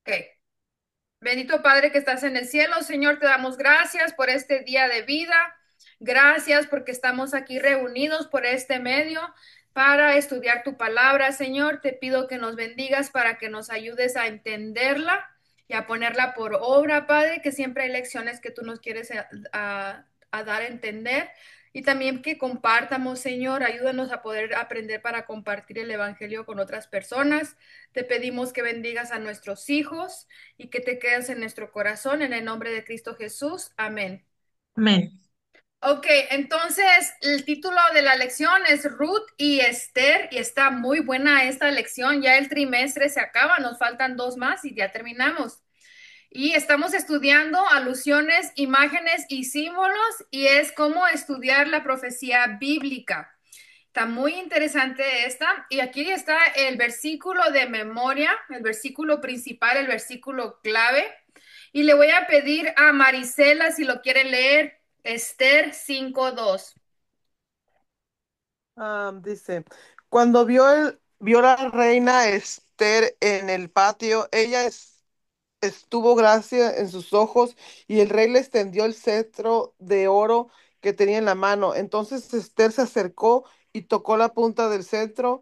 Ok. Bendito Padre que estás en el cielo, Señor, te damos gracias por este día de vida. Gracias porque estamos aquí reunidos por este medio para estudiar tu palabra, Señor. Te pido que nos bendigas para que nos ayudes a entenderla y a ponerla por obra, Padre, que siempre hay lecciones que tú nos quieres a dar a entender. Y también que compartamos, Señor, ayúdanos a poder aprender para compartir el Evangelio con otras personas. Te pedimos que bendigas a nuestros hijos y que te quedes en nuestro corazón en el nombre de Cristo Jesús. Amén. Amén. Ok, entonces el título de la lección es Ruth y Esther y está muy buena esta lección. Ya el trimestre se acaba, nos faltan dos más y ya terminamos. Y estamos estudiando alusiones, imágenes y símbolos y es cómo estudiar la profecía bíblica. Está muy interesante esta. Y aquí está el versículo de memoria, el versículo principal, el versículo clave. Y le voy a pedir a Marisela si lo quiere leer, Esther 5:2. Dice, cuando vio la reina Esther en el patio, estuvo gracia en sus ojos y el rey le extendió el cetro de oro que tenía en la mano. Entonces Esther se acercó y tocó la punta del cetro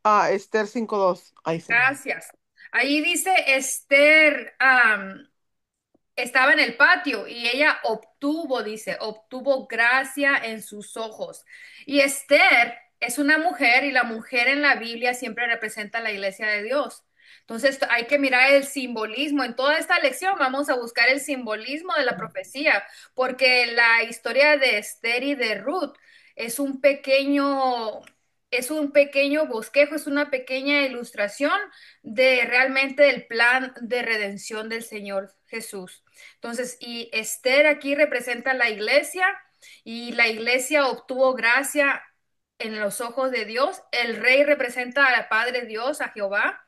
a Esther 5:2. Ahí se me. Gracias. Ahí dice Esther, estaba en el patio y ella obtuvo, dice, obtuvo gracia en sus ojos. Y Esther es una mujer y la mujer en la Biblia siempre representa a la iglesia de Dios. Entonces hay que mirar el simbolismo. En toda esta lección vamos a buscar el simbolismo de la profecía, porque la historia de Esther y de Ruth es un pequeño, es un pequeño bosquejo, es una pequeña ilustración de realmente el plan de redención del Señor Jesús. Entonces, y Esther aquí representa la iglesia y la iglesia obtuvo gracia en los ojos de Dios. El rey representa al Padre Dios, a Jehová.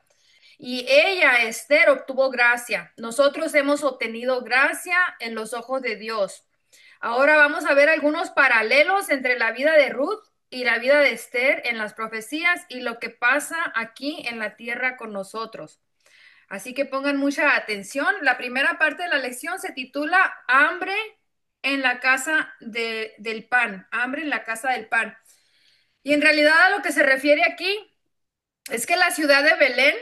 Y ella, Esther, obtuvo gracia. Nosotros hemos obtenido gracia en los ojos de Dios. Ahora vamos a ver algunos paralelos entre la vida de Ruth y la vida de Esther en las profecías y lo que pasa aquí en la tierra con nosotros. Así que pongan mucha atención. La primera parte de la lección se titula Hambre en la casa del pan. Hambre en la casa del pan. Y en realidad a lo que se refiere aquí es que la ciudad de Belén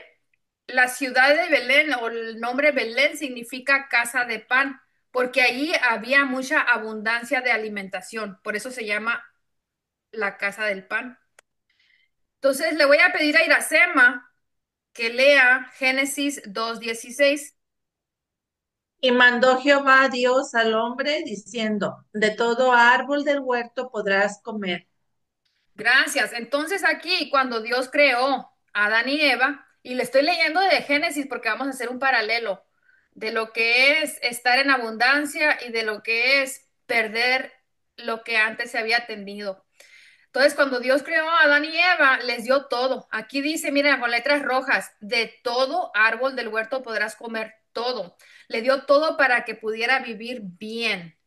o el nombre Belén significa casa de pan, porque allí había mucha abundancia de alimentación. Por eso se llama la casa del pan. Entonces le voy a pedir a Iracema que lea Génesis 2:16. Y mandó Jehová Dios al hombre diciendo, de todo árbol del huerto podrás comer. Gracias. Entonces aquí, cuando Dios creó a Adán y Eva, y le estoy leyendo de Génesis porque vamos a hacer un paralelo de lo que es estar en abundancia y de lo que es perder lo que antes se había tenido. Entonces, cuando Dios creó a Adán y Eva, les dio todo. Aquí dice, mira, con letras rojas, de todo árbol del huerto podrás comer todo. Le dio todo para que pudiera vivir bien.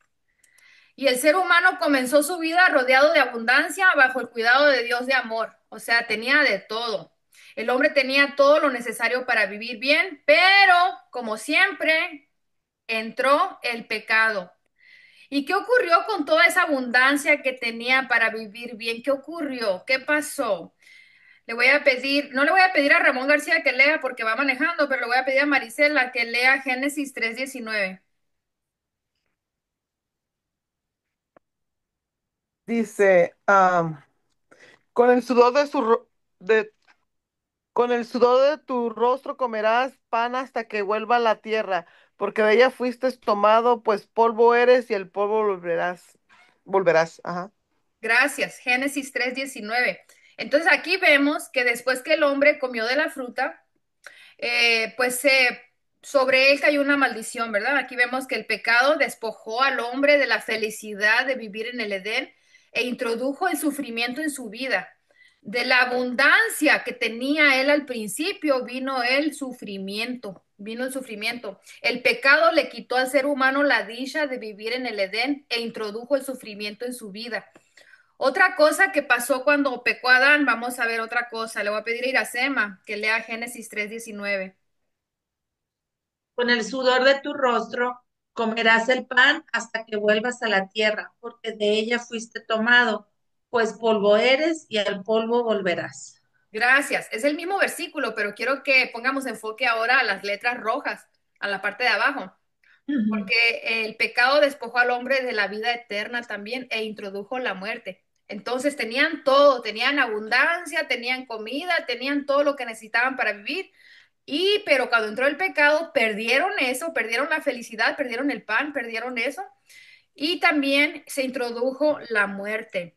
Y el ser humano comenzó su vida rodeado de abundancia bajo el cuidado de Dios de amor. O sea, tenía de todo. El hombre tenía todo lo necesario para vivir bien, pero como siempre, entró el pecado. ¿Y qué ocurrió con toda esa abundancia que tenía para vivir bien? ¿Qué ocurrió? ¿Qué pasó? Le voy a pedir, no le voy a pedir a Ramón García que lea porque va manejando, pero le voy a pedir a Marisela que lea Génesis 3:19. Dice, con el sudor de con el sudor de tu rostro comerás pan hasta que vuelva a la tierra, porque de ella fuiste tomado, pues polvo eres y el polvo volverás. Volverás, ajá. Gracias, Génesis 3:19. Entonces aquí vemos que después que el hombre comió de la fruta, pues sobre él cayó una maldición, ¿verdad? Aquí vemos que el pecado despojó al hombre de la felicidad de vivir en el Edén e introdujo el sufrimiento en su vida. De la abundancia que tenía él al principio vino el sufrimiento, vino el sufrimiento. El pecado le quitó al ser humano la dicha de vivir en el Edén e introdujo el sufrimiento en su vida. Otra cosa que pasó cuando pecó Adán, vamos a ver otra cosa. Le voy a pedir a Iracema que lea Génesis 3:19. Con el sudor de tu rostro comerás el pan hasta que vuelvas a la tierra, porque de ella fuiste tomado, pues polvo eres y al polvo volverás. Gracias. Es el mismo versículo, pero quiero que pongamos enfoque ahora a las letras rojas, a la parte de abajo, Ujú. porque el pecado despojó al hombre de la vida eterna también e introdujo la muerte. Entonces tenían todo, tenían abundancia, tenían comida, tenían todo lo que necesitaban para vivir. Y pero cuando entró el pecado, perdieron eso, perdieron la felicidad, perdieron el pan, perdieron eso. Y también se introdujo la muerte.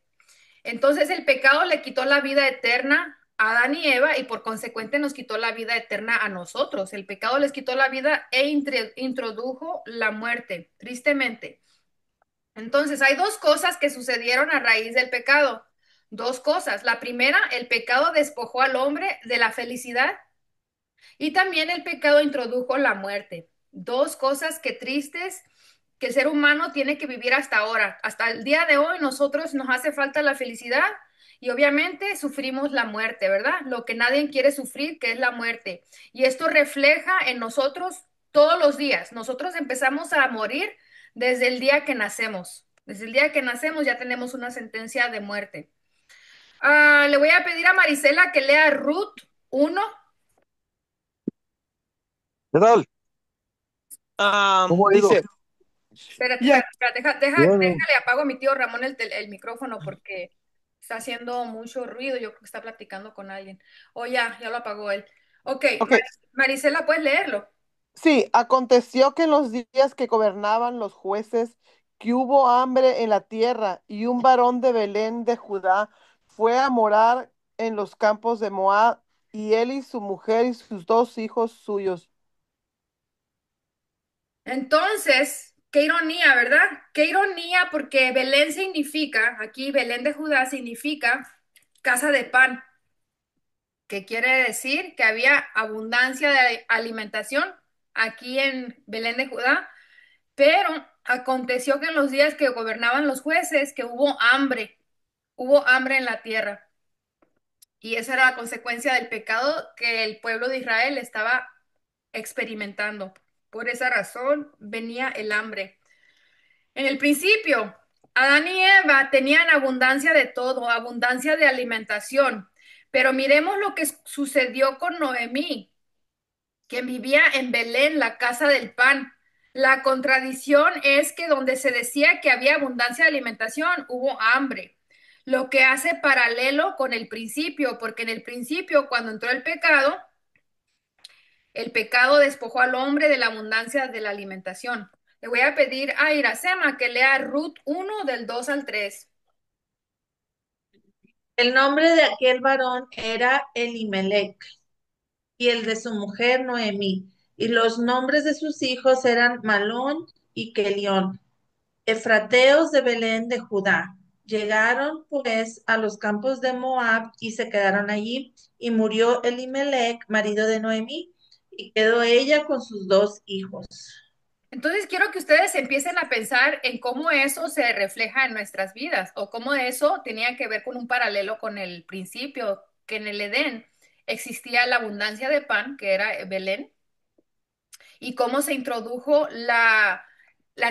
Entonces el pecado le quitó la vida eterna a Adán y Eva y por consecuente nos quitó la vida eterna a nosotros. El pecado les quitó la vida e introdujo la muerte, tristemente. Entonces hay dos cosas que sucedieron a raíz del pecado. Dos cosas. La primera, el pecado despojó al hombre de la felicidad y también el pecado introdujo la muerte. Dos cosas que tristes que el ser humano tiene que vivir hasta ahora. Hasta el día de hoy nosotros nos hace falta la felicidad y obviamente sufrimos la muerte, ¿verdad? Lo que nadie quiere sufrir, que es la muerte. Y esto refleja en nosotros todos los días. Nosotros empezamos a morir desde el día que nacemos. Desde el día que nacemos ya tenemos una sentencia de muerte. Le voy a pedir a Marisela que lea Ruth 1. ¿Qué tal? ¿Cómo ha ido? Dice, Espérate, y espérate, aquí, espérate, Bueno, déjale, apago a mi tío Ramón el micrófono porque está haciendo mucho ruido, yo creo que está platicando con alguien. Oh, ya lo apagó él. Ok, ok, Marisela, ¿puedes leerlo? sí, aconteció que en los días que gobernaban los jueces, que hubo hambre en la tierra, y un varón de Belén de Judá fue a morar en los campos de Moab, y él y su mujer y sus dos hijos suyos. Entonces, qué ironía, ¿verdad? Qué ironía porque Belén significa, aquí Belén de Judá significa casa de pan, que quiere decir que había abundancia de alimentación aquí en Belén de Judá. Pero aconteció que en los días que gobernaban los jueces, que hubo hambre en la tierra. Y esa era la consecuencia del pecado que el pueblo de Israel estaba experimentando. Por esa razón venía el hambre. En el principio, Adán y Eva tenían abundancia de todo, abundancia de alimentación. Pero miremos lo que sucedió con Noemí, quien vivía en Belén, la casa del pan. La contradicción es que donde se decía que había abundancia de alimentación, hubo hambre, lo que hace paralelo con el principio, porque en el principio, cuando entró el pecado despojó al hombre de la abundancia de la alimentación. Le voy a pedir a Iracema que lea Ruth 1 del 2 al 3. El nombre de aquel varón era Elimelech y el de su mujer Noemí, y los nombres de sus hijos eran Malón y Kelión, efrateos de Belén de Judá. Llegaron pues a los campos de Moab y se quedaron allí, y murió Elimelech, marido de Noemí, y quedó ella con sus dos hijos. Entonces quiero que ustedes empiecen a pensar en cómo eso se refleja en nuestras vidas o cómo eso tenía que ver con un paralelo con el principio, que en el Edén existía la abundancia de pan, que era Belén, y cómo se introdujo la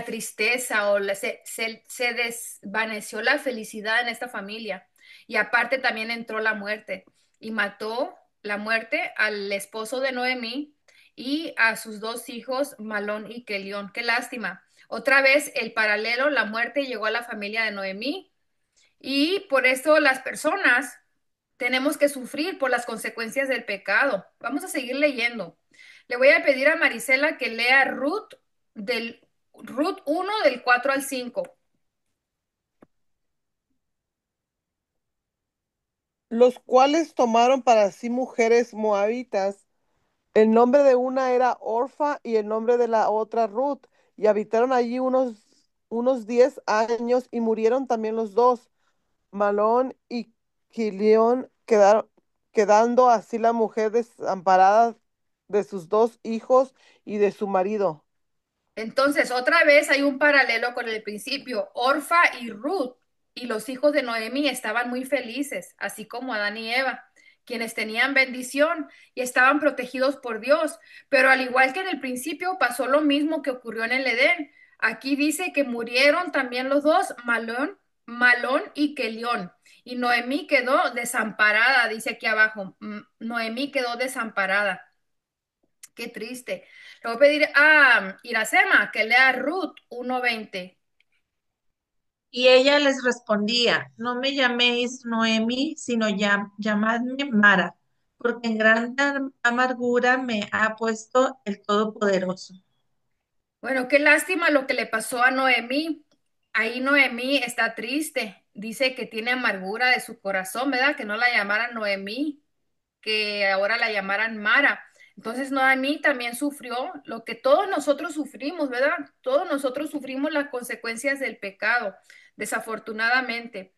tristeza o se desvaneció la felicidad en esta familia. Y aparte también entró la muerte y mató la muerte al esposo de Noemí y a sus dos hijos, Malón y Kelión. Qué lástima. Otra vez el paralelo, la muerte llegó a la familia de Noemí y por eso las personas tenemos que sufrir por las consecuencias del pecado. Vamos a seguir leyendo. Le voy a pedir a Marisela que lea Ruth 1 del 4 al 5. Los cuales tomaron para sí mujeres moabitas. El nombre de una era Orfa y el nombre de la otra Ruth, y habitaron allí unos 10 años y murieron también los dos. Malón y Kilión quedando así la mujer desamparada de sus dos hijos y de su marido. Entonces, otra vez hay un paralelo con el principio. Orfa y Ruth y los hijos de Noemí estaban muy felices, así como Adán y Eva. quienes tenían bendición y estaban protegidos por Dios. Pero al igual que en el principio, pasó lo mismo que ocurrió en el Edén. Aquí dice que murieron también los dos, Malón y Kelión. Y Noemí quedó desamparada, dice aquí abajo. Noemí quedó desamparada. Qué triste. Le voy a pedir a Iracema que lea Ruth 1:20. Y ella les respondía, no me llaméis Noemi, sino llamadme Mara, porque en gran amargura me ha puesto el Todopoderoso. Bueno, qué lástima lo que le pasó a Noemí. Ahí Noemí está triste. Dice que tiene amargura de su corazón, ¿verdad? Que no la llamaran Noemí, que ahora la llamaran Mara. Entonces Noemí también sufrió lo que todos nosotros sufrimos, ¿verdad? Todos nosotros sufrimos las consecuencias del pecado, desafortunadamente.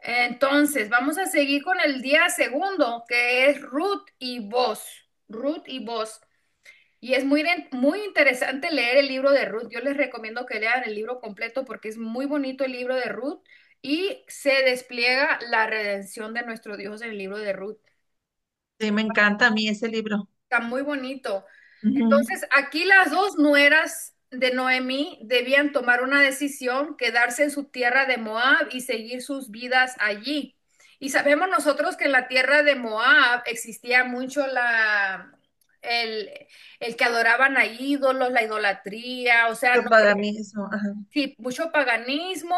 Entonces, vamos a seguir con el día segundo, que es Ruth y Boz. Ruth y Boz. Y es muy interesante leer el libro de Ruth. Yo les recomiendo que lean el libro completo porque es muy bonito el libro de Ruth y se despliega la redención de nuestro Dios en el libro de Ruth. Sí, me encanta a mí ese libro. Está muy bonito. Ujú. Entonces, aquí las dos nueras de Noemí debían tomar una decisión, quedarse en su tierra de Moab y seguir sus vidas allí. Y sabemos nosotros que en la tierra de Moab existía mucho el, el que adoraban a ídolos, la idolatría, o sea, Lo paganismo, ajá. sí, mucho paganismo,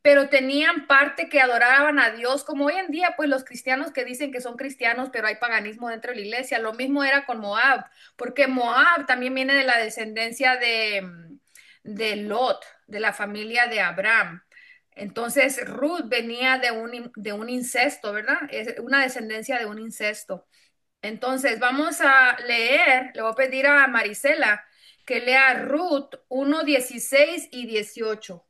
pero tenían parte que adoraban a Dios, como hoy en día, pues los cristianos que dicen que son cristianos, pero hay paganismo dentro de la iglesia. Lo mismo era con Moab, porque Moab también viene de la descendencia de Lot, de la familia de Abraham. Entonces, Ruth venía de un incesto, ¿verdad? Es una descendencia de un incesto. Entonces, vamos a leer, le voy a pedir a Marisela que lea Ruth 1:16 y 18.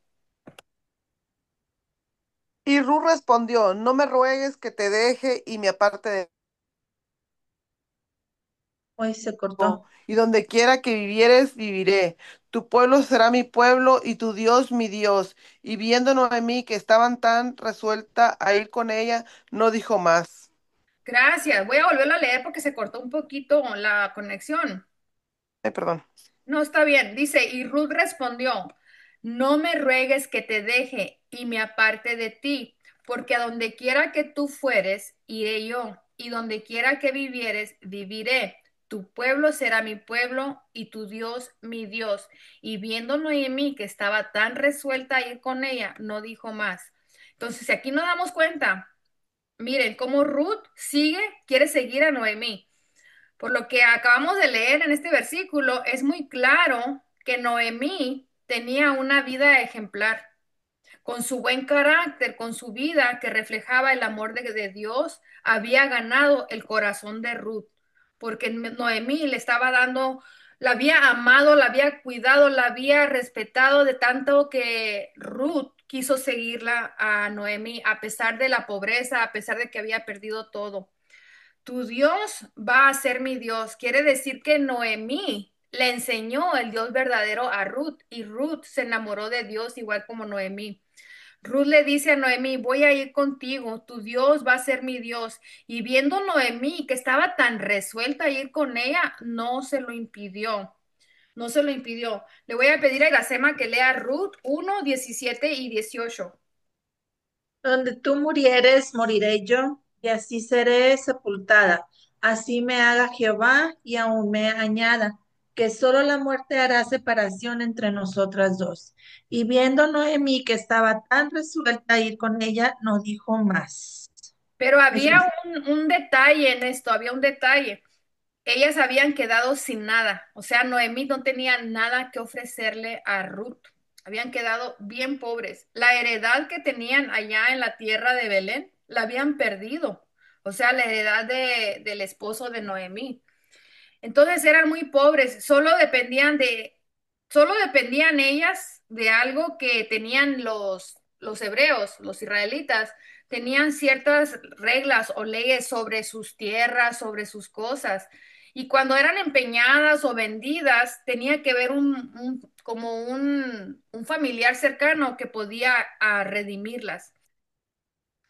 Y Ruth respondió, no me ruegues que te deje y me aparte de Hoy se todo, cortó. y donde quiera que vivieres, viviré. Tu pueblo será mi pueblo y tu Dios mi Dios. Y viendo Noemí que estaban tan resuelta a ir con ella, no dijo más. Gracias. Voy a volverlo a leer porque se cortó un poquito la conexión. Ay, perdón. No, está bien. Dice, y Ruth respondió, no me ruegues que te deje y me aparte de ti, porque a donde quiera que tú fueres, iré yo, y donde quiera que vivieres, viviré. Tu pueblo será mi pueblo y tu Dios mi Dios. Y viendo Noemí que estaba tan resuelta a ir con ella, no dijo más. Entonces, aquí nos damos cuenta, miren, cómo Ruth quiere seguir a Noemí. Por lo que acabamos de leer en este versículo, es muy claro que Noemí tenía una vida ejemplar, con su buen carácter, con su vida que reflejaba el amor de Dios, había ganado el corazón de Ruth, porque Noemí le estaba dando, la había amado, la había cuidado, la había respetado de tanto que Ruth quiso seguirla a Noemí, a pesar de la pobreza, a pesar de que había perdido todo. Tu Dios va a ser mi Dios. Quiere decir que Noemí le enseñó el Dios verdadero a Ruth y Ruth se enamoró de Dios igual como Noemí. Ruth le dice a Noemí, voy a ir contigo, tu Dios va a ser mi Dios. Y viendo Noemí que estaba tan resuelta a ir con ella, no se lo impidió. No se lo impidió. Le voy a pedir a Iracema que lea Ruth 1:17 y 18. Donde tú murieres, moriré yo, y así seré sepultada. Así me haga Jehová y aún me añada, que solo la muerte hará separación entre nosotras dos. Y viendo Noemí que estaba tan resuelta a ir con ella, no dijo más. Pero Eso había es. un detalle en esto, había un detalle. Ellas habían quedado sin nada, o sea, Noemí no tenía nada que ofrecerle a Ruth. Habían quedado bien pobres. La heredad que tenían allá en la tierra de Belén la habían perdido, o sea, la heredad del esposo de Noemí. Entonces eran muy pobres, solo dependían ellas de algo que tenían los hebreos, los israelitas, tenían ciertas reglas o leyes sobre sus tierras, sobre sus cosas. Y cuando eran empeñadas o vendidas, tenía que haber como un familiar cercano que podía redimirlas.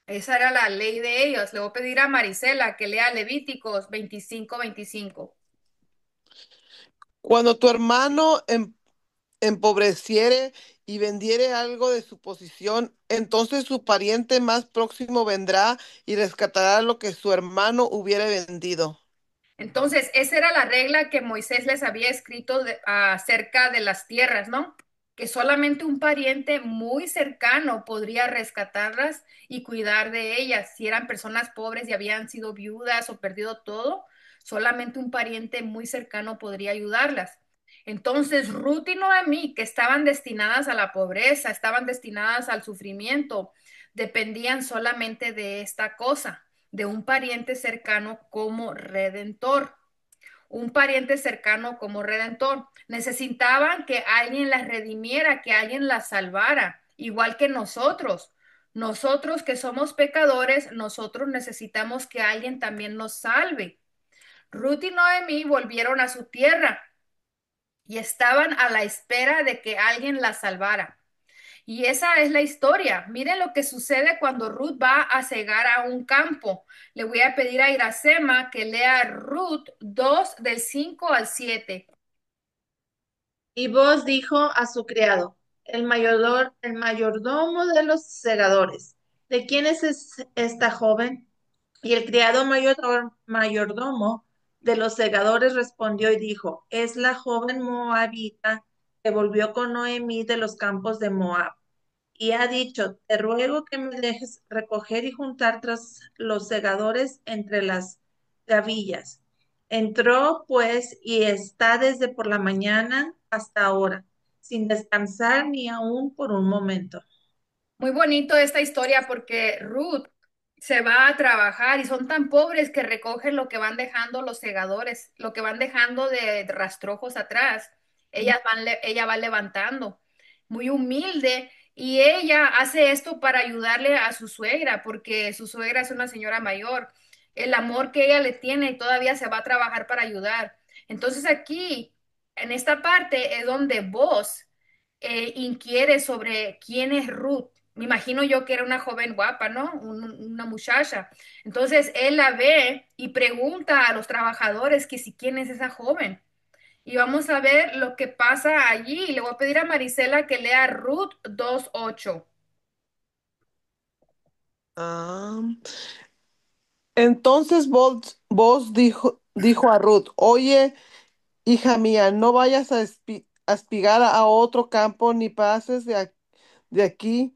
Esa era la ley de ellos. Le voy a pedir a Marisela que lea Levíticos 25:25. Cuando tu hermano empobreciere y vendiere algo de su posición, entonces su pariente más próximo vendrá y rescatará lo que su hermano hubiere vendido. Entonces, esa era la regla que Moisés les había escrito acerca de las tierras, ¿no? Que solamente un pariente muy cercano podría rescatarlas y cuidar de ellas. Si eran personas pobres y habían sido viudas o perdido todo, solamente un pariente muy cercano podría ayudarlas. Entonces, Ruth y Noemí, que estaban destinadas a la pobreza, estaban destinadas al sufrimiento, dependían solamente de esta cosa, de un pariente cercano como redentor. Un pariente cercano como redentor. Necesitaban que alguien las redimiera, que alguien las salvara, igual que nosotros. Nosotros que somos pecadores, nosotros necesitamos que alguien también nos salve. Ruth y Noemí volvieron a su tierra y estaban a la espera de que alguien las salvara. Y esa es la historia. Miren lo que sucede cuando Ruth va a cegar a un campo. Le voy a pedir a Iracema que lea Ruth 2 del 5 al 7. Y vos dijo a su criado, el mayordomo de los segadores, ¿de quién es esta joven? Y el criado mayordomo de los segadores respondió y dijo, es la joven moabita que volvió con Noemí de los campos de Moab. Y ha dicho, te ruego que me dejes recoger y juntar tras los segadores entre las gavillas. Entró pues y está desde por la mañana hasta ahora, sin descansar ni aún por un momento. Muy bonito esta historia porque Ruth se va a trabajar y son tan pobres que recogen lo que van dejando los segadores, lo que van dejando de rastrojos atrás. Ella va levantando, muy humilde, y ella hace esto para ayudarle a su suegra, porque su suegra es una señora mayor. El amor que ella le tiene y todavía se va a trabajar para ayudar. Entonces aquí, en esta parte, es donde vos inquiere sobre quién es Ruth. Me imagino yo que era una joven guapa, ¿no? Una muchacha. Entonces él la ve y pregunta a los trabajadores que si quién es esa joven. Y vamos a ver lo que pasa allí. Le voy a pedir a Marisela que lea Ruth 2:8. Ah, entonces vos dijo a Ruth, oye, hija mía, no vayas a espigar a otro campo ni pases de aquí.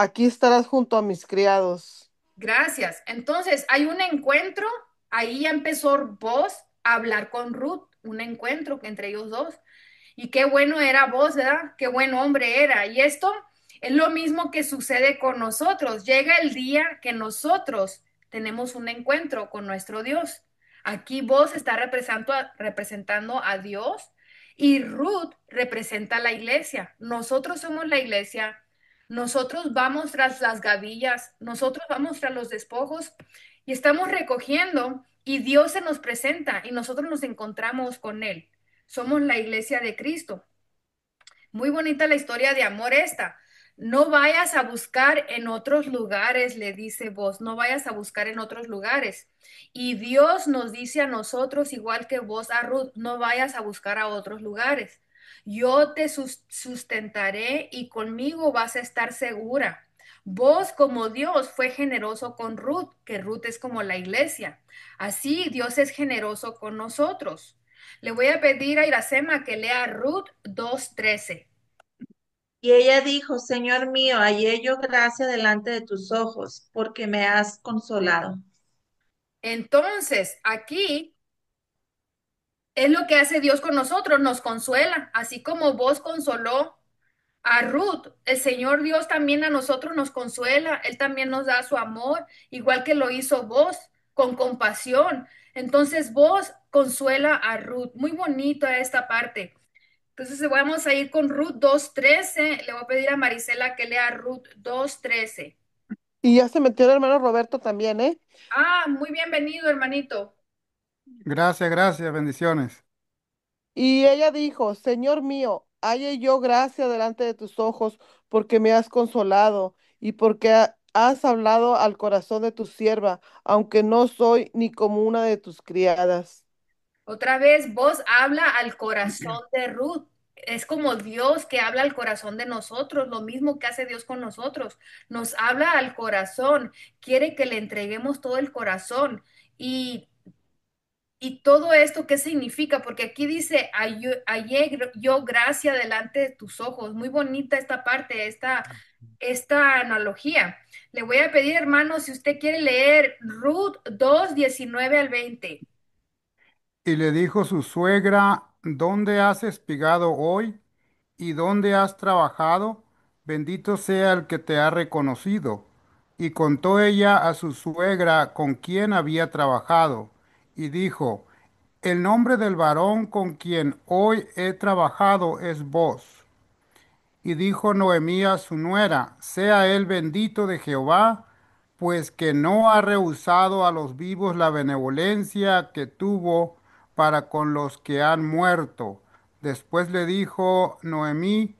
Aquí estarás junto a mis criados. Gracias. Entonces, hay un encuentro, ahí ya empezó vos a hablar con Ruth, un encuentro entre ellos dos. Y qué bueno era vos, ¿verdad? Qué buen hombre era. Y esto es lo mismo que sucede con nosotros. Llega el día que nosotros tenemos un encuentro con nuestro Dios. Aquí vos está representando a Dios y Ruth representa a la iglesia. Nosotros somos la iglesia. Nosotros vamos tras las gavillas, nosotros vamos tras los despojos y estamos recogiendo y Dios se nos presenta y nosotros nos encontramos con Él. Somos la iglesia de Cristo. Muy bonita la historia de amor esta. No vayas a buscar en otros lugares, le dice vos, no vayas a buscar en otros lugares. Y Dios nos dice a nosotros, igual que vos a Ruth, no vayas a buscar a otros lugares. Yo te sustentaré y conmigo vas a estar segura. Vos como Dios fue generoso con Ruth, que Ruth es como la iglesia. Así Dios es generoso con nosotros. Le voy a pedir a Iracema que lea Ruth 2:13. Y ella dijo, Señor mío, hallé yo gracia delante de tus ojos, porque me has consolado. Entonces, aquí es lo que hace Dios con nosotros, nos consuela, así como vos consoló a Ruth, el Señor Dios también a nosotros nos consuela, Él también nos da su amor, igual que lo hizo vos, con compasión. Entonces vos consuela a Ruth, muy bonita esta parte. Entonces vamos a ir con Ruth 2:13. Le voy a pedir a Marisela que lea Ruth 2:13. Y ya se metió el hermano Roberto también, ¿eh? Ah, muy bienvenido, hermanito. Gracias, gracias, bendiciones. Y ella dijo, Señor mío, halle yo gracia delante de tus ojos, porque me has consolado y porque has hablado al corazón de tu sierva, aunque no soy ni como una de tus criadas. Otra vez, vos habla al corazón de Ruth. Es como Dios que habla al corazón de nosotros, lo mismo que hace Dios con nosotros. Nos habla al corazón, quiere que le entreguemos todo el corazón. Y, y todo esto, ¿qué significa? Porque aquí dice, hallé yo gracia delante de tus ojos. Muy bonita esta parte, esta analogía. Le voy a pedir, hermano, si usted quiere leer Ruth 2:19 al 20. Y le dijo su suegra, ¿dónde has espigado hoy? ¿Y dónde has trabajado? Bendito sea el que te ha reconocido. Y contó ella a su suegra con quien había trabajado, y dijo, el nombre del varón con quien hoy he trabajado es vos. Y dijo Noemí a su nuera, sea él bendito de Jehová, pues que no ha rehusado a los vivos la benevolencia que tuvo para con los que han muerto. Después le dijo Noemí,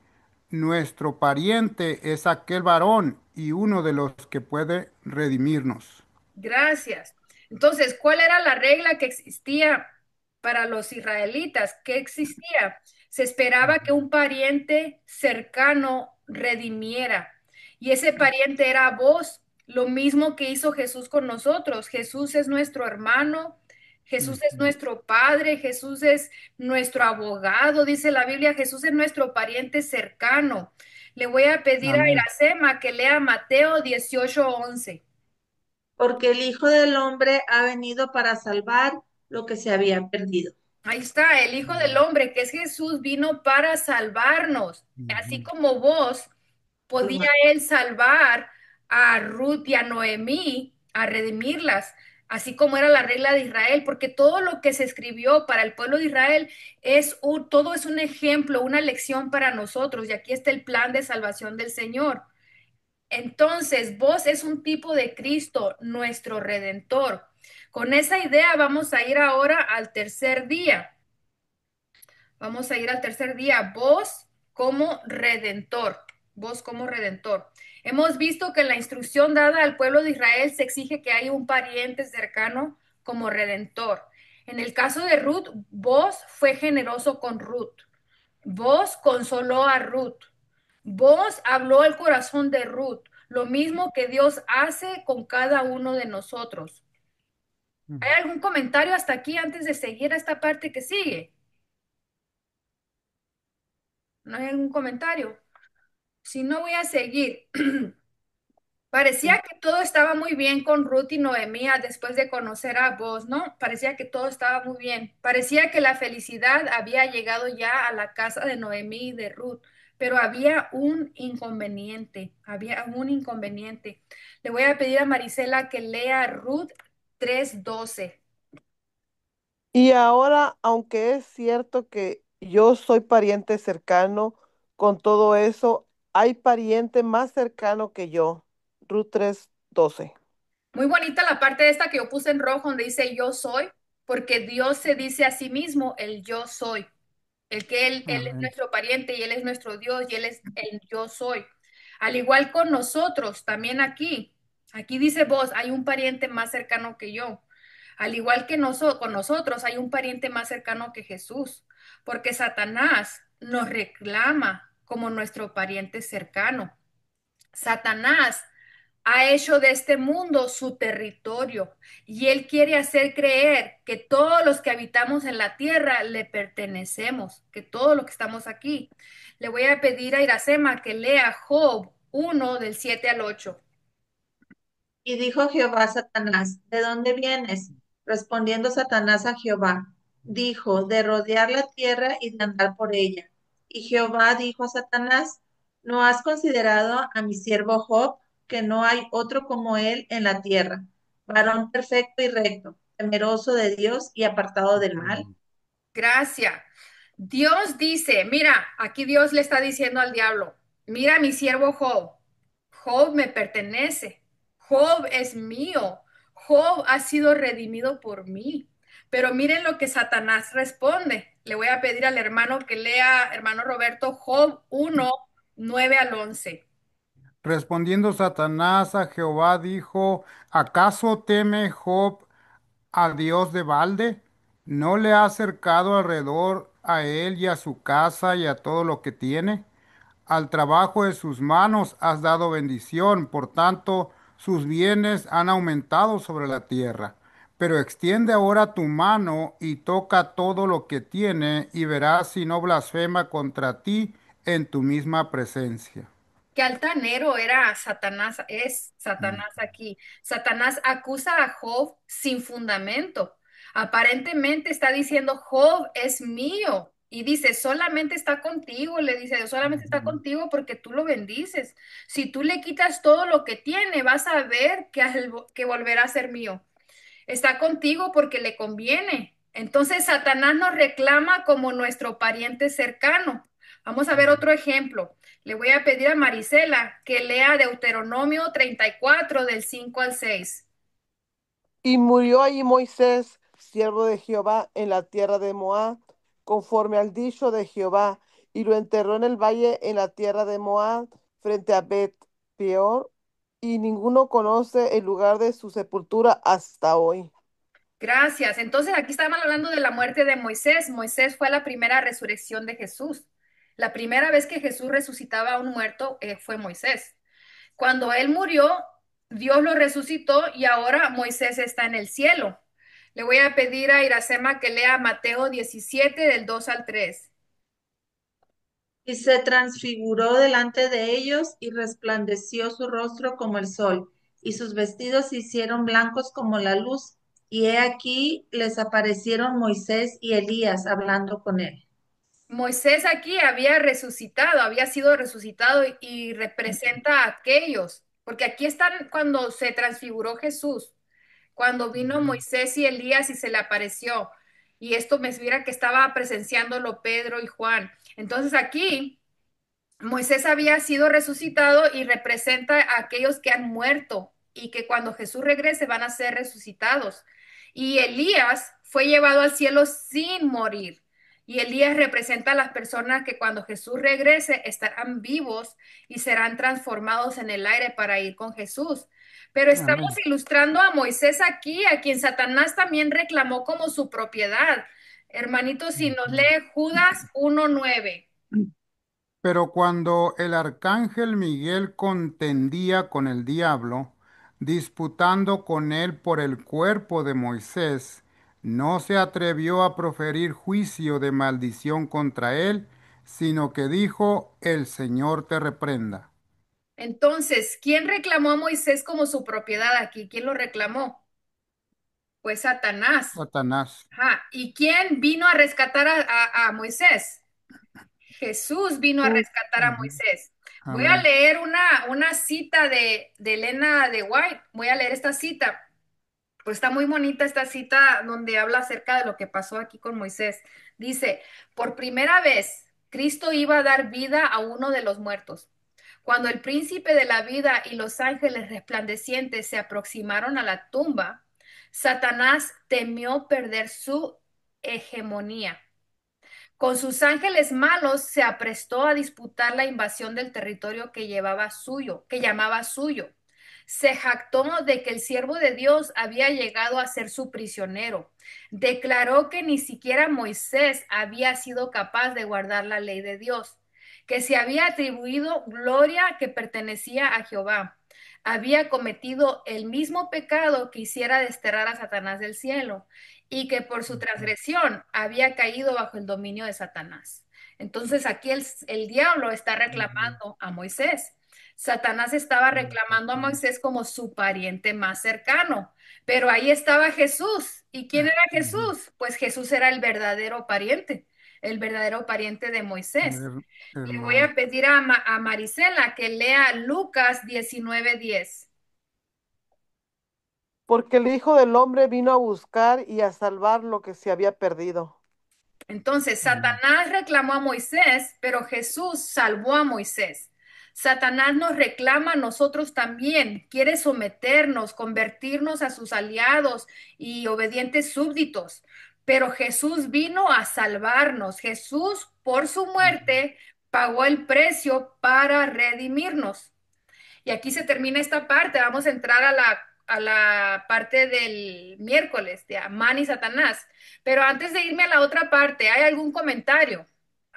nuestro pariente es aquel varón y uno de los que puede redimirnos. Gracias. Entonces, ¿cuál era la regla que existía para los israelitas? ¿Qué existía? Se esperaba que un pariente cercano redimiera. Y ese pariente era vos, lo mismo que hizo Jesús con nosotros. Jesús es nuestro hermano, Jesús es Ujú. nuestro padre, Jesús es nuestro abogado, dice la Biblia, Jesús es nuestro pariente cercano. Le voy a pedir a Amén. Iracema que lea Mateo 18:11. Porque el Hijo del Hombre ha venido para salvar lo que se había perdido. Ahí está, el Hijo del Hombre, que es Jesús, vino para salvarnos. Así Ujú. como vos, podía él salvar a Ruth y a Noemí, a redimirlas, así como era la regla de Israel, porque todo lo que se escribió para el pueblo de Israel todo es un ejemplo, una lección para nosotros, y aquí está el plan de salvación del Señor. Entonces, vos es un tipo de Cristo, nuestro redentor. Con esa idea vamos a ir ahora al tercer día. Vamos a ir al tercer día. Vos como redentor. Vos como redentor. Hemos visto que en la instrucción dada al pueblo de Israel se exige que haya un pariente cercano como redentor. En el caso de Ruth, vos fue generoso con Ruth. Vos consoló a Ruth. Vos habló el corazón de Ruth. Lo mismo que Dios hace con cada uno de nosotros. ¿Hay algún comentario hasta aquí antes de seguir a esta parte que sigue? ¿No hay algún comentario? Si no, voy a seguir. Parecía que todo estaba muy bien con Ruth y Noemí después de conocer a vos, ¿no? Parecía que todo estaba muy bien. Parecía que la felicidad había llegado ya a la casa de Noemí y de Ruth, pero había un inconveniente. Le voy a pedir a Marisela que lea Ruth 3:12. Y ahora, aunque es cierto que yo soy pariente cercano, con todo eso, hay pariente más cercano que yo. Ruth 3:12. Muy bonita la parte de esta que yo puse en rojo donde dice yo soy, porque Dios se dice a sí mismo el yo soy. El que él es Amén. nuestro pariente y Él es nuestro Dios y Él es el yo soy. Al igual con nosotros, también aquí dice vos, hay un pariente más cercano que yo. Al igual que con nosotros, hay un pariente más cercano que Jesús, porque Satanás nos reclama como nuestro pariente cercano. Satanás ha hecho de este mundo su territorio y él quiere hacer creer que todos los que habitamos en la tierra le pertenecemos, que todos los que estamos aquí. Le voy a pedir a Iracema que lea Job 1 del 7 al 8. Y dijo Jehová a Satanás, ¿de dónde vienes? Respondiendo Satanás a Jehová, dijo, de rodear la tierra y de andar por ella. Y Jehová dijo a Satanás, ¿no has considerado a mi siervo Job, que no hay otro como él en la tierra, varón perfecto y recto, temeroso de Dios y apartado del mal? Gracias. Dios dice, mira, aquí Dios le está diciendo al diablo, mira mi siervo Job. Job me pertenece. Job es mío. Job ha sido redimido por mí. Pero miren lo que Satanás responde. Le voy a pedir al hermano que lea, hermano Roberto, Job 1:9 al 11. Respondiendo Satanás a Jehová, dijo, ¿acaso teme Job a Dios de balde? ¿No le ha acercado alrededor a él y a su casa y a todo lo que tiene? Al trabajo de sus manos has dado bendición, por tanto sus bienes han aumentado sobre la tierra. Pero extiende ahora tu mano y toca todo lo que tiene y verás si no blasfema contra ti en tu misma presencia. Qué altanero era Satanás, es Mm. Satanás aquí. Satanás acusa a Job sin fundamento. Aparentemente está diciendo, Job es mío. Y dice, solamente está contigo, le dice, solamente está contigo porque tú lo bendices. Si tú le quitas todo lo que tiene, vas a ver que volverá a ser mío. Está contigo porque le conviene. Entonces Satanás nos reclama como nuestro pariente cercano. Vamos a ver otro ejemplo. Le voy a pedir a Marisela que lea Deuteronomio 34 del 5 al 6. Y murió allí Moisés, siervo de Jehová, en la tierra de Moab, conforme al dicho de Jehová, y lo enterró en el valle en la tierra de Moab, frente a Bet Peor, y ninguno conoce el lugar de su sepultura hasta hoy. Gracias. Entonces aquí estamos hablando de la muerte de Moisés. Moisés fue la primera resurrección de Jesús. La primera vez que Jesús resucitaba a un muerto fue Moisés. Cuando él murió, Dios lo resucitó y ahora Moisés está en el cielo. Le voy a pedir a Iracema que lea Mateo 17 del 2 al 3. Y se transfiguró delante de ellos y resplandeció su rostro como el sol, y sus vestidos se hicieron blancos como la luz. Y he aquí les aparecieron Moisés y Elías hablando con él. Moisés aquí había resucitado, había sido resucitado y representa a aquellos, porque aquí están cuando se transfiguró Jesús, cuando vino Moisés y Elías y se le apareció. Y esto me mira que estaba presenciándolo Pedro y Juan. Entonces aquí Moisés había sido resucitado y representa a aquellos que han muerto y que cuando Jesús regrese van a ser resucitados. Y Elías fue llevado al cielo sin morir. Y Elías representa a las personas que cuando Jesús regrese estarán vivos y serán transformados en el aire para ir con Jesús. Pero estamos Amén. ilustrando a Moisés aquí, a quien Satanás también reclamó como su propiedad. Hermanito, si nos lee Judas 1:9. Pero cuando el arcángel Miguel contendía con el diablo, disputando con él por el cuerpo de Moisés, no se atrevió a proferir juicio de maldición contra él, sino que dijo, el Señor te reprenda. Entonces, ¿quién reclamó a Moisés como su propiedad aquí? ¿Quién lo reclamó? Pues Satanás. Satanás. Ajá. ¿Y quién vino a rescatar a Moisés? Jesús vino a rescatar a Ujú. Moisés. Voy a Amén. leer una cita de Elena de White. Voy a leer esta cita. Pues está muy bonita esta cita donde habla acerca de lo que pasó aquí con Moisés. Dice, por primera vez, Cristo iba a dar vida a uno de los muertos. Cuando el príncipe de la vida y los ángeles resplandecientes se aproximaron a la tumba, Satanás temió perder su hegemonía. Con sus ángeles malos se aprestó a disputar la invasión del territorio que llevaba suyo, que llamaba suyo. Se jactó de que el siervo de Dios había llegado a ser su prisionero. Declaró que ni siquiera Moisés había sido capaz de guardar la ley de Dios, que se había atribuido gloria que pertenecía a Jehová. Había cometido el mismo pecado que hiciera desterrar a Satanás del cielo y que por su transgresión había caído bajo el dominio de Satanás. Entonces aquí el diablo está reclamando a Moisés. Satanás estaba reclamando a Moisés como su pariente más cercano, pero ahí estaba Jesús. ¿Y quién era Jesús? Pues Jesús era el verdadero pariente de Moisés. Le voy Hermano. a pedir a Marisela que lea Lucas 19:10. Porque el Hijo del Hombre vino a buscar y a salvar lo que se había perdido. Entonces, Satanás reclamó a Moisés, pero Jesús salvó a Moisés. Satanás nos reclama a nosotros también, quiere someternos, convertirnos a sus aliados y obedientes súbditos. Pero Jesús vino a salvarnos. Jesús, por su muerte, pagó el precio para redimirnos. Y aquí se termina esta parte. Vamos a entrar a la parte del miércoles de Amán y Satanás. Pero antes de irme a la otra parte, ¿hay algún comentario?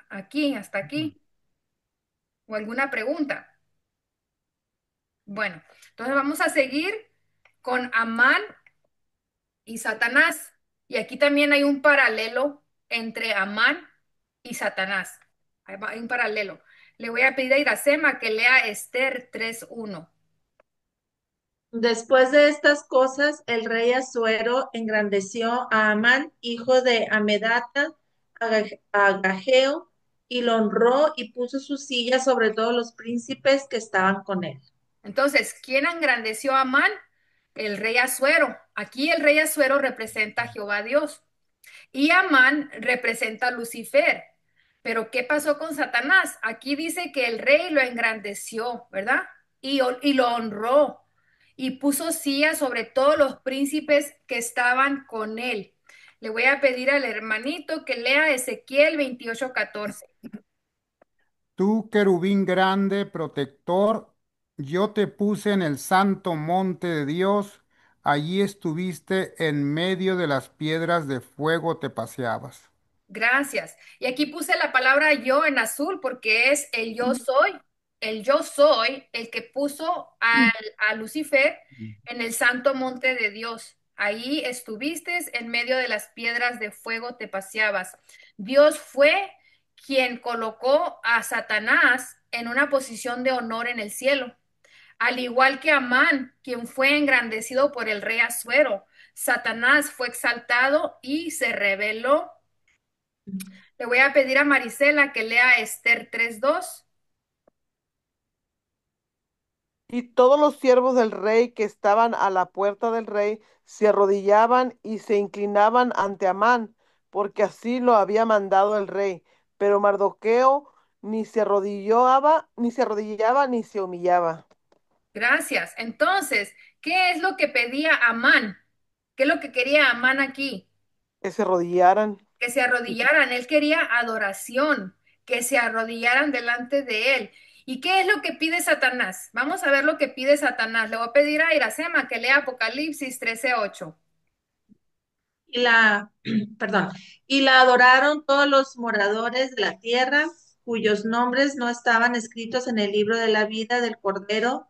Aquí, hasta aquí, o alguna pregunta. Bueno, entonces vamos a seguir con Amán y Satanás. Y aquí también hay un paralelo entre Amán y Satanás. Hay un paralelo. Le voy a pedir a Iracema que lea Esther 3:1. Después de estas cosas, el rey Asuero engrandeció a Amán, hijo de Amedata, Agageo, y lo honró y puso su silla sobre todos los príncipes que estaban con él. Entonces, ¿quién engrandeció a Amán? El rey Asuero. Aquí el rey Asuero representa a Jehová Dios y Amán representa a Lucifer. Pero ¿qué pasó con Satanás? Aquí dice que el rey lo engrandeció, ¿verdad? Y lo honró y puso silla sobre todos los príncipes que estaban con él. Le voy a pedir al hermanito que lea Ezequiel 28:14. Tú, querubín grande, protector, yo te puse en el santo monte de Dios, allí estuviste en medio de las piedras de fuego te paseabas. Gracias. Y aquí puse la palabra yo en azul porque es el yo soy, el que puso a Lucifer en el santo monte de Dios. Ahí estuviste en medio de las piedras de fuego, te paseabas. Dios fue quien colocó a Satanás en una posición de honor en el cielo, al igual que Amán, quien fue engrandecido por el rey Asuero. Satanás fue exaltado y se rebeló. Le voy a pedir a Marisela que lea Esther 3:2. Y todos los siervos del rey que estaban a la puerta del rey se arrodillaban y se inclinaban ante Amán, porque así lo había mandado el rey. Pero Mardoqueo ni se humillaba, Gracias. Entonces, ¿qué es lo que pedía Amán? ¿Qué es lo que quería Amán aquí? que se arrodillaran. Que se arrodillaran. Él quería adoración, que se arrodillaran delante de él. ¿Y qué es lo que pide Satanás? Vamos a ver lo que pide Satanás. Le voy a pedir a Iracema que lea Apocalipsis 13:8. Y la, perdón, y la adoraron todos los moradores de la tierra, cuyos nombres no estaban escritos en el libro de la vida del Cordero,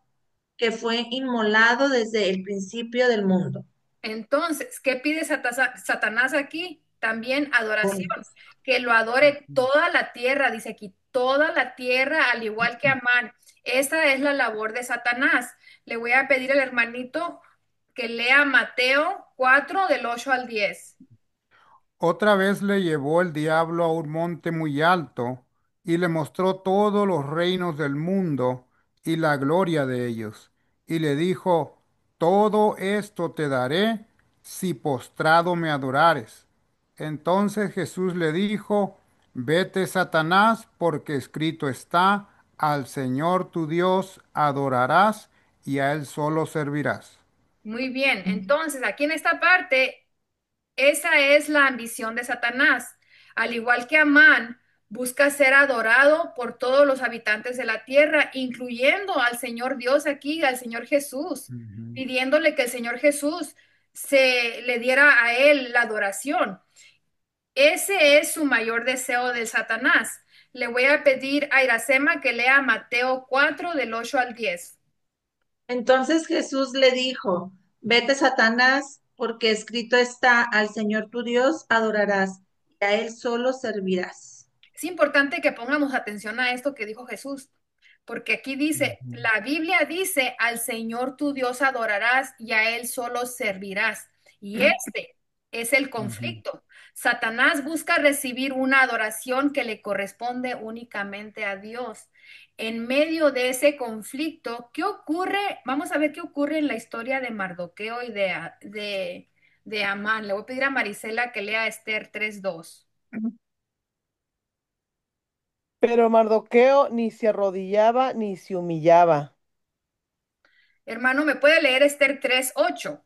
que fue inmolado desde el principio del mundo. Entonces, ¿qué pide Satanás aquí? También adoración, que lo adore toda la tierra, dice aquí, toda la tierra, al igual que Amán. Esa es la labor de Satanás. Le voy a pedir al hermanito que lea Mateo 4 del 8 al 10. Otra vez le llevó el diablo a un monte muy alto y le mostró todos los reinos del mundo y la gloria de ellos. Y le dijo, todo esto te daré si postrado me adorares. Entonces Jesús le dijo, vete, Satanás, porque escrito está, al Señor tu Dios adorarás y a Él solo servirás. Muy bien, entonces aquí en esta parte esa es la ambición de Satanás. Al igual que Amán, busca ser adorado por todos los habitantes de la tierra, incluyendo al Señor Dios aquí, al Señor Jesús, Ujú. pidiéndole que el Señor Jesús se le diera a él la adoración. Ese es su mayor deseo de Satanás. Le voy a pedir a Iracema que lea Mateo 4 del 8 al 10. Entonces Jesús le dijo, vete, Satanás, porque escrito está, al Señor tu Dios adorarás y a Él solo servirás. Es importante que pongamos atención a esto que dijo Jesús, porque aquí dice, Ujú. la Biblia dice, al Señor tu Dios adorarás y a Él solo servirás. Y este es el Ujú. conflicto. Satanás busca recibir una adoración que le corresponde únicamente a Dios. En medio de ese conflicto, ¿qué ocurre? Vamos a ver qué ocurre en la historia de Mardoqueo y de Amán. Le voy a pedir a Marisela que lea Esther 3:2. Pero Mardoqueo ni se arrodillaba ni se humillaba. Hermano, ¿me puede leer Esther 3:8?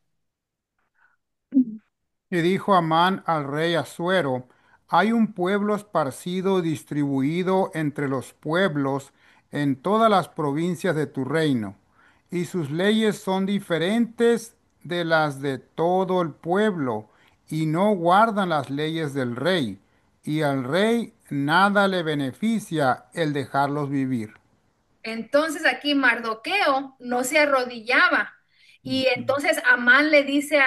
Y dijo Amán al rey Asuero, hay un pueblo esparcido y distribuido entre los pueblos en todas las provincias de tu reino. y sus leyes son diferentes de las de todo el pueblo, y no guardan las leyes del rey, y al rey nada le beneficia el dejarlos vivir. Entonces aquí Mardoqueo no se arrodillaba. Y entonces Amán le dice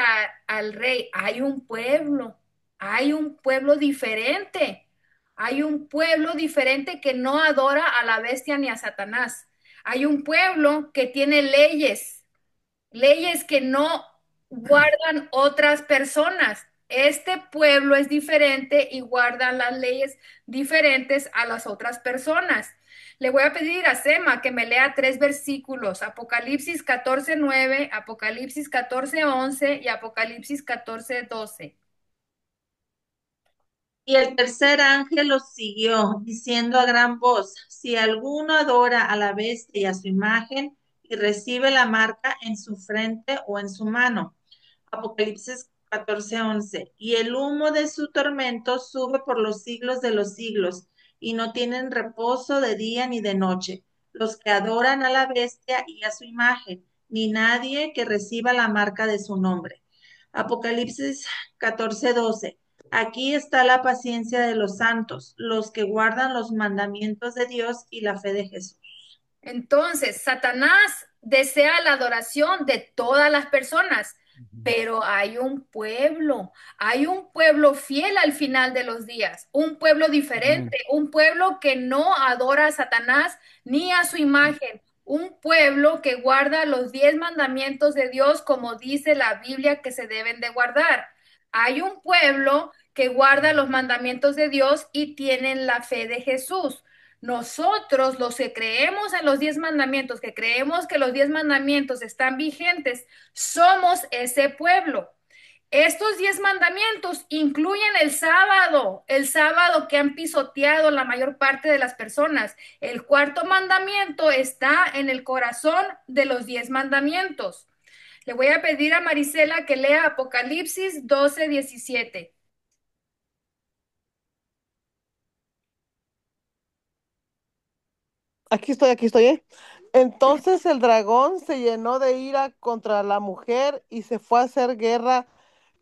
al rey, hay un pueblo diferente, hay un pueblo diferente que no adora a la bestia ni a Satanás. Hay un pueblo que tiene leyes, leyes que no guardan otras personas. Este pueblo es diferente y guarda las leyes diferentes a las otras personas. Le voy a pedir a Sema que me lea tres versículos, Apocalipsis 14:9, Apocalipsis 14:11 y Apocalipsis 14:12. Y el tercer ángel los siguió, diciendo a gran voz, si alguno adora a la bestia y a su imagen y recibe la marca en su frente o en su mano. Apocalipsis 14:11. Y el humo de su tormento sube por los siglos de los siglos, y no tienen reposo de día ni de noche, los que adoran a la bestia y a su imagen, ni nadie que reciba la marca de su nombre. Apocalipsis 14:12. Aquí está la paciencia de los santos, los que guardan los mandamientos de Dios y la fe de Jesús. Entonces, Satanás desea la adoración de todas las personas, pero hay un pueblo fiel al final de los días, un pueblo Amén. diferente, un pueblo que no adora a Satanás ni a su imagen, un pueblo que guarda los 10 mandamientos de Dios como dice la Biblia que se deben de guardar. Hay un pueblo que guarda los mandamientos de Dios y tienen la fe de Jesús. Nosotros, los que creemos en los 10 mandamientos, que creemos que los 10 mandamientos están vigentes, somos ese pueblo. Estos 10 mandamientos incluyen el sábado que han pisoteado la mayor parte de las personas. El cuarto mandamiento está en el corazón de los 10 mandamientos. Le voy a pedir a Marisela que lea Apocalipsis 12:17. Aquí estoy, ¿eh? Entonces el dragón se llenó de ira contra la mujer y se fue a hacer guerra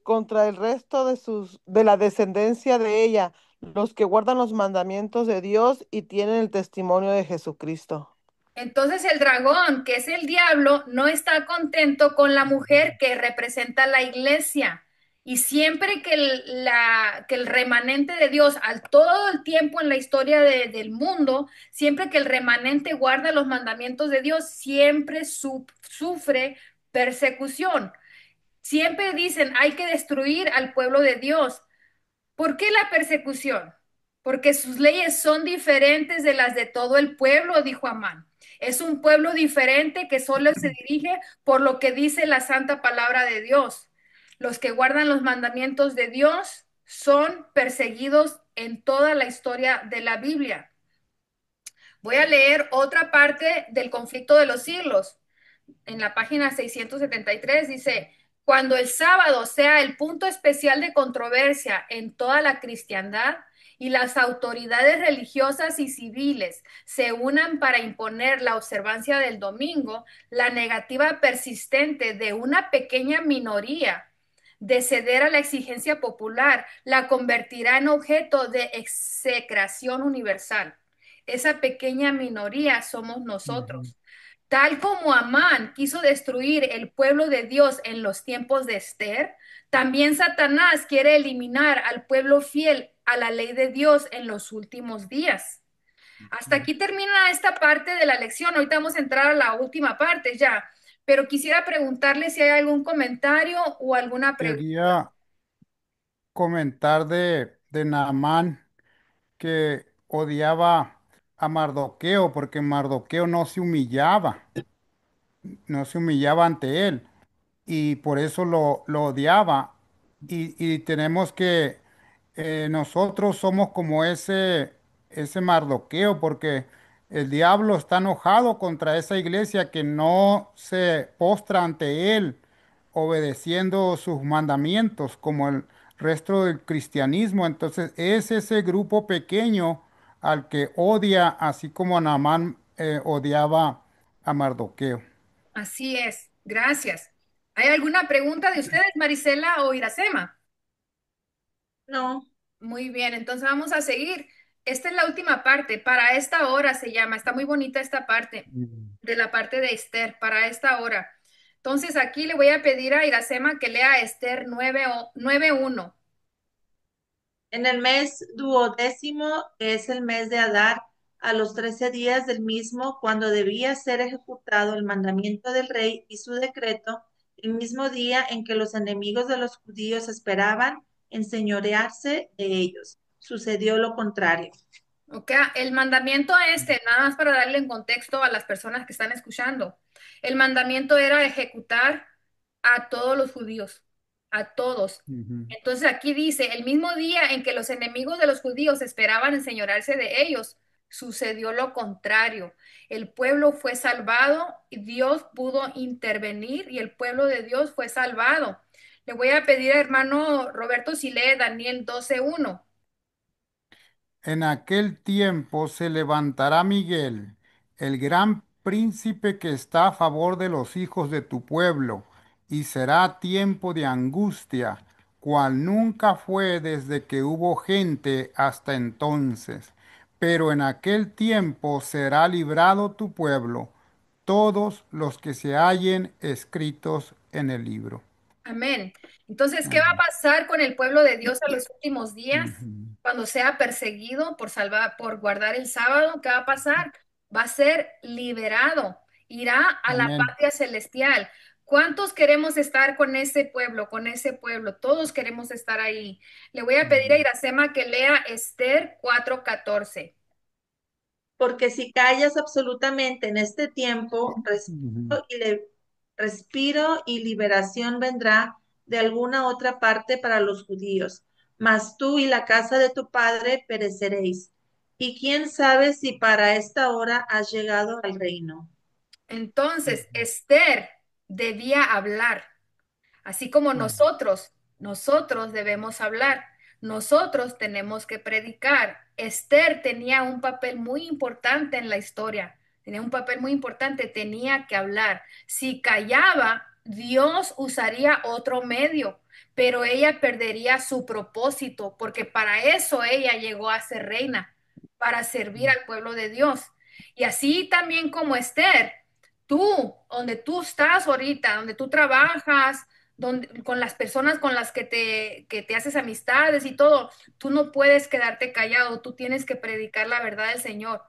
contra el resto de la descendencia de ella, los que guardan los mandamientos de Dios y tienen el testimonio de Jesucristo. Entonces el dragón, que es el diablo, no está contento con la mujer que representa la iglesia. Y siempre que que el remanente de Dios, al todo el tiempo en la historia del mundo, siempre que el remanente guarda los mandamientos de Dios, siempre sufre persecución. Siempre dicen, hay que destruir al pueblo de Dios. ¿Por qué la persecución? Porque sus leyes son diferentes de las de todo el pueblo, dijo Amán. Es un pueblo diferente que solo se dirige por lo que dice la santa palabra de Dios. Los que guardan los mandamientos de Dios son perseguidos en toda la historia de la Biblia. Voy a leer otra parte del conflicto de los siglos en la página 673 dice, cuando el sábado sea el punto especial de controversia en toda la cristiandad y las autoridades religiosas y civiles se unan para imponer la observancia del domingo, la negativa persistente de una pequeña minoría de ceder a la exigencia popular la convertirá en objeto de execración universal. Esa pequeña minoría somos Ujú. nosotros. Tal como Amán quiso destruir el pueblo de Dios en los tiempos de Esther, también Satanás quiere eliminar al pueblo fiel a la ley de Dios en los últimos días. Hasta aquí termina esta parte de la lección. Ahorita vamos a entrar a la última parte ya, pero quisiera preguntarle si hay algún comentario o alguna pregunta. Quería comentar de Naamán que odiaba a Mardoqueo porque Mardoqueo no se humillaba ante él y por eso lo odiaba. Y tenemos que, nosotros somos como ese Mardoqueo porque el diablo está enojado contra esa iglesia que no se postra ante él obedeciendo sus mandamientos como el resto del cristianismo. Entonces es ese grupo pequeño al que odia, así como Naamán odiaba a Mardoqueo. Así es, gracias. ¿Hay alguna pregunta de ustedes, Marisela o Iracema? No, Muy bien, entonces vamos a seguir. Esta es la última parte. Para esta hora se llama. Está muy bonita esta parte Mm. de la parte de Esther. Para esta hora. Entonces aquí le voy a pedir a Iracema que lea Esther 9:1. en el mes duodécimo, que es el mes de Adar, a los 13 días del mismo, cuando debía ser ejecutado el mandamiento del rey y su decreto, el mismo día en que los enemigos de los judíos esperaban enseñorearse de ellos. Sucedió lo contrario. Ok, el mandamiento este, nada más para darle en contexto a las personas que están escuchando. El mandamiento era ejecutar a todos los judíos, a todos. Ujú. Entonces aquí dice, el mismo día en que los enemigos de los judíos esperaban enseñorearse de ellos, sucedió lo contrario. El pueblo fue salvado y Dios pudo intervenir y el pueblo de Dios fue salvado. Le voy a pedir a hermano Roberto si lee Daniel 12:1. En aquel tiempo se levantará Miguel, el gran príncipe que está a favor de los hijos de tu pueblo, y será tiempo de angustia, cual nunca fue desde que hubo gente hasta entonces. Pero en aquel tiempo será librado tu pueblo, todos los que se hallen escritos en el libro. Amén. Entonces, ¿qué va a Amén. pasar con el pueblo de Dios en los últimos días? Ujú. Cuando sea perseguido por salvar, por guardar el sábado, ¿qué va a pasar? Va a ser liberado, irá a la Amén. patria celestial. ¿Cuántos queremos estar con ese pueblo, con ese pueblo? Todos queremos estar ahí. Le voy a pedir a Ujú. Iracema que lea Esther 4:14. Porque si callas absolutamente en este tiempo, Ujú. respiro y liberación vendrá de alguna otra parte para los judíos, mas tú y la casa de tu padre pereceréis. Y quién sabe si para esta hora has llegado al reino. Entonces, Esther debía hablar. Así como Ujú. nosotros debemos hablar, nosotros tenemos que predicar. Esther tenía un papel muy importante en la historia, tenía un papel muy importante, tenía que hablar. Si callaba, Dios usaría otro medio, pero ella perdería su propósito, porque para eso ella llegó a ser reina, para servir al pueblo de Dios. Y así también como Esther, tú, donde tú estás ahorita, donde tú trabajas, con las personas con las que te haces amistades y todo, tú no puedes quedarte callado, tú tienes que predicar la verdad del Señor,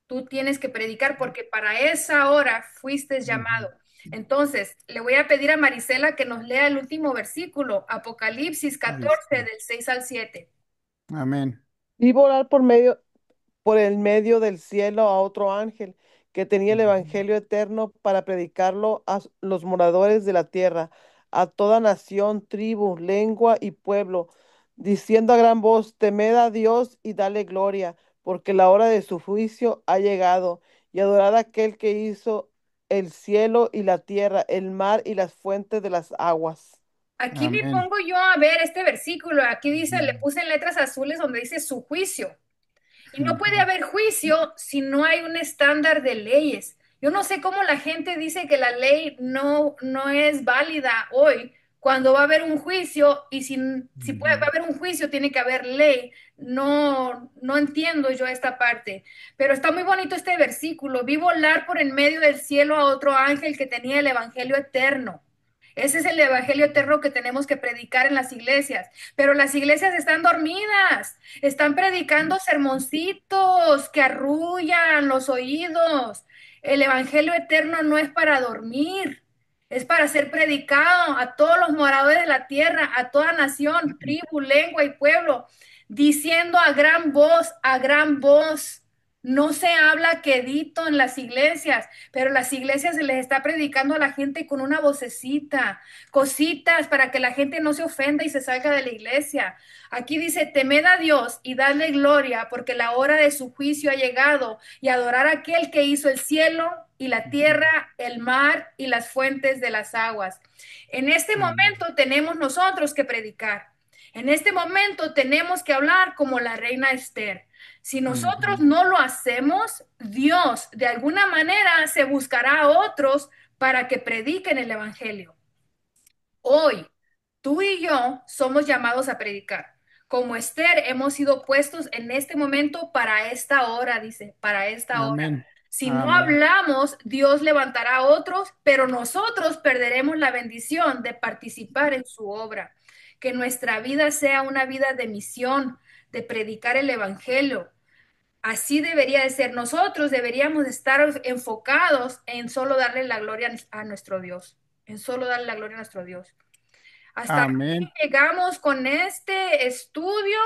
tú tienes que predicar porque para esa hora fuiste Ujú. llamado. Entonces, le voy a pedir a Marisela que nos lea el último versículo, Apocalipsis Ahí 14, está. del 6 al 7. Amén. Y volar por el medio del cielo a otro ángel que tenía el Ujú. evangelio eterno para predicarlo a los moradores de la tierra, a toda nación, tribu, lengua y pueblo, diciendo a gran voz, temed a Dios y dale gloria, porque la hora de su juicio ha llegado, y adorad a aquel que hizo el cielo y la tierra, el mar y las fuentes de las aguas. Aquí me Amén. pongo yo a ver este versículo, aquí dice, le Ujú. puse en letras azules donde dice su juicio. Y no puede Ujú. haber juicio si no hay un estándar de leyes. Yo no sé cómo la gente dice que la ley no es válida hoy, cuando va a haber un juicio y si va a Ujú. haber un juicio tiene que haber ley. No entiendo yo esta parte. Pero está muy bonito este versículo. Vi volar por en medio del cielo a otro ángel que tenía el evangelio eterno. Ese es el evangelio eterno que tenemos que predicar en las iglesias. Pero las iglesias están dormidas. Están predicando sermoncitos que arrullan los oídos. El evangelio eterno no es para dormir, es para ser predicado a todos los moradores de la tierra, a toda nación, tribu, lengua y pueblo, diciendo a gran voz, a gran voz. No se habla quedito en las iglesias, pero las iglesias se les está predicando a la gente con una vocecita, cositas para que la gente no se ofenda y se salga de la iglesia. Aquí dice, temed a Dios y dadle gloria, porque la hora de su juicio ha llegado, y adorar a aquel que hizo el cielo y la tierra, el mar y las fuentes de las aguas. En este Amén. momento tenemos nosotros que predicar. En este momento tenemos que hablar como la reina Esther. Si nosotros Ujú. no lo hacemos, Dios de alguna manera se buscará a otros para que prediquen el evangelio. Hoy, tú y yo somos llamados a predicar. Como Esther, hemos sido puestos en este momento para esta hora, dice, para esta hora. Amén. Si no Amén. hablamos, Dios levantará a otros, pero nosotros perderemos la bendición de participar en su obra. Que nuestra vida sea una vida de misión, de predicar el evangelio. Así debería de ser. Nosotros deberíamos estar enfocados en solo darle la gloria a nuestro Dios, en solo darle la gloria a nuestro Dios. Hasta aquí Amén. llegamos con este estudio.